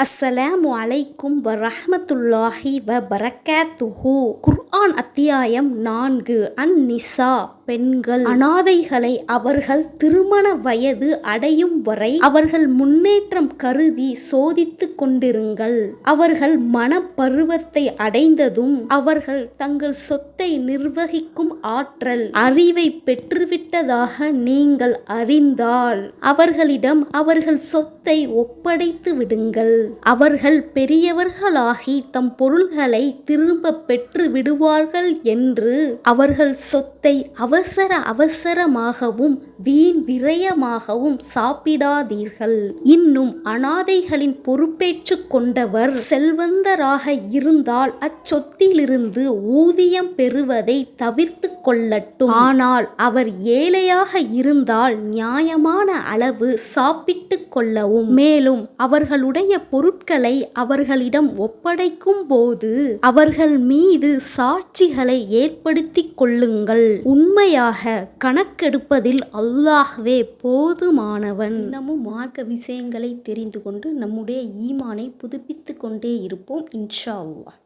அஸ்ஸலாமு அலைக்கும் வரஹ்மத்துல்லாஹி வபரகாத்துஹு. குர்ஆன் அத்தியாயம் 4. அன்-நிசா, பெண்கள். அனாதைகளை அவர்கள் திருமண வயது அடையும் வரை அவர்கள் முன்னேற்றம் கருதி சோதித்துக் கொண்டிருங்கள். அவர்கள் மனப்பருவத்தை அடைந்ததும் அவர்கள் தங்கள் சொத்தை நிர்வகிக்கும் ஆற்றல், அறிவை பெற்றுவிட்டதாக நீங்கள் அறிந்தால் அவர்களிடம் அவர்கள் சொத்தை ஒப்படைத்து விடுங்கள். அவர்கள் பெரியவர்களாகி தம் பொருள்களை திரும்ப பெற்று விடுவார்கள் என்று அவர்கள் சொத்தை அவசரமாகவும் வீண் விரயமாகவும் சாப்பிடாதீர்கள். இன்னும் அனாதைகளின் பொறுப்பேற்றுக் கொண்டவர் செல்வந்தராக இருந்தால் அச்சொத்திலிருந்து ஊதியம் பெறுவதை தவிர்த்து கொள்ளட்டும். ஆனால் அவர் ஏழையாக இருந்தால் நியாயமான அளவு சாப்பிட்டுக் கொள்ளவும். மேலும் அவர்களுடைய பொருட்களை அவர்களிடம் ஒப்படைக்கும் போது அவர்கள் மீது சாட்சிகளை ஏற்படுத்திக் கொள்ளுங்கள். உண்மையாக கணக்கெடுப்பதில் அல்லாஹ்வே போதுமானவன். தினமும் மார்க்க விஷயங்களை தெரிந்து கொண்டு நம்முடைய ஈமானை புதுப்பித்துக் கொண்டே இருப்போம் இன்ஷா அல்லாஹ்.